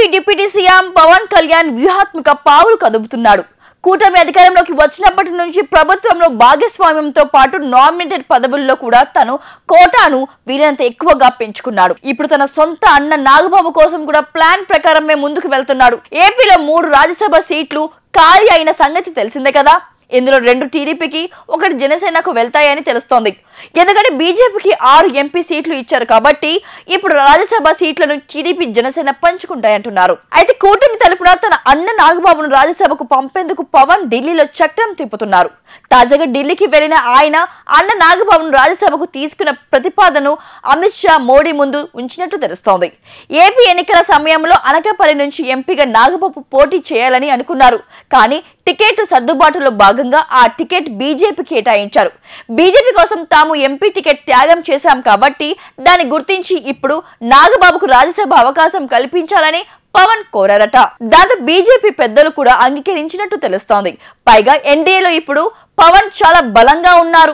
AP deputy CM Pawan Kalyan వ్యూహాత్మక పావులు కదుపుతున్నాడు. కూటమి అధికారంలోకి వచ్చినప్పటి నుంచి ప్రభుత్వంలో భాగస్వామ్యంతో పాటు నామినేటెడ్ పదవుల్లో కూడా తను కోటాను వీరంత ఎక్కువగా పెంచుకున్నాడు. ఇప్పుడు తన సొంత అన్న నాగబాబు కోసం కూడా ప్లాన్ ప్రకారమే ముందుకు వెళ్తున్నాడు. ఏపీలో 3 రాజ్యసభ సీట్లు ఖాళీ అయిన సంగతి తెలిసిందే కదా. ఇందులో 2 టీడీపీకి, 1 జనసేనకు వెళ్తాయని తెలుస్తోంది. ఎందుకంటే బీజేపీకి 6 ఎంపీ సీట్లు ఇచ్చారు కాబట్టి ఇప్పుడు రాజ్యసభ సీట్లను టీడీపీ, జనసేన పంచుకుంటాయంటున్నారు. అయితే కూటమి తరపున తన అన్న నాగబాబును రాజ్యసభకు పంపేందుకు పవన్ ఢిల్లీలో చక్రం తిప్పుతున్నారు. తాజాగా ఢిల్లీకి వెళ్లిన ఆయన అన్న నాగబాబును రాజ్యసభకు తీసుకున్న ప్రతిపాదనను అమిత్ షా, మోడీ ముందు ఉంచినట్లు తెలుస్తోంది. ఏపీ ఎన్నికల సమయంలో అనకాపల్లి నుంచి ఎంపీగా నాగబాబు పోటీ చేయాలని అనుకున్నారు. కానీ టికెట్ సర్దుబాటులో భాగంగా ఆ టికెట్ బీజేపీ కేటాయించారు. బీజేపీ కోసం తాము ఎంపీ టికెట్ త్యాగం చేశాం కాబట్టి దాన్ని గుర్తించి ఇప్పుడు నాగబాబుకు రాజ్యసభ అవకాశం కల్పించాలని పవన్ కోరారట. దాంతో బీజేపీ పెద్దలు కూడా అంగీకరించినట్టు తెలుస్తోంది. పైగా ఎన్డీఏలో ఇప్పుడు పవన్ చాలా బలంగా ఉన్నారు.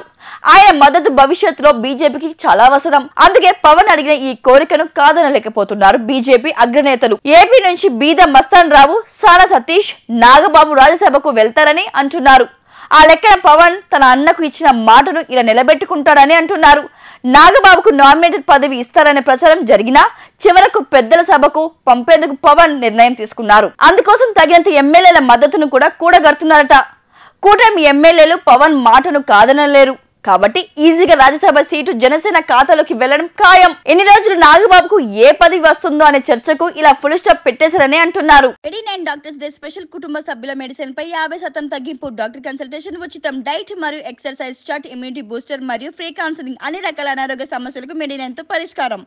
ఆయన మద్దతు భవిష్యత్తులో బీజేపీకి చాలా అవసరం. అందుకే పవన్ అడిగిన ఈ కోరికను కాదనలేకపోతున్నారు బీజేపీ అగ్రనేతలు. ఏపీ నుంచి బీద మస్తాన్ రావు, సానా సతీష్, నాగబాబు రాజ్యసభకు వెళ్తారని అంటున్నారు. ఆ లెక్కన పవన్ తన అన్నకు ఇచ్చిన మాటను ఇలా నిలబెట్టుకుంటాడని అంటున్నారు. నాగబాబుకు నామినేటెడ్ పదవి ఇస్తారనే ప్రచారం జరిగినా చివరకు పెద్దల సభకు పంపేందుకు పవన్ నిర్ణయం తీసుకున్నారు. అందుకోసం తగినంత ఎమ్మెల్యేల మద్దతును కూడా కూడగడుతున్నారట. కూటమి ఎమ్మెల్యేలు పవన్ మాటను కాదనలేరు కాబట్టి ఈజీగా రాజ్యసభ సీటు జనసేన ఖాతాలోకి వెళ్లడం ఖాయం. ఎన్ని రోజులు నాగబాబుకు ఏ పదవి వస్తుందో అనే చర్చకు ఇలా ఫుల్ స్టాప్ పెట్టేశారని అంటున్నారు. 89 డాక్టర్స్ డే స్పెషల్ కుటుంబ సభ్యుల మెడిసిన్ పై 50% తగ్గింపు, డాక్టర్ కన్సల్టేషన్ ఉచితం, డైట్ మరియు ఎక్సర్సైజ్ చార్ట్, ఇమ్యూనిటీ బూస్టర్ మరియు ఫ్రీ కౌన్సిలింగ్, అన్ని రకాల అనారోగ్య సమస్యలకు మెడినైన్ తో పరిష్కారం.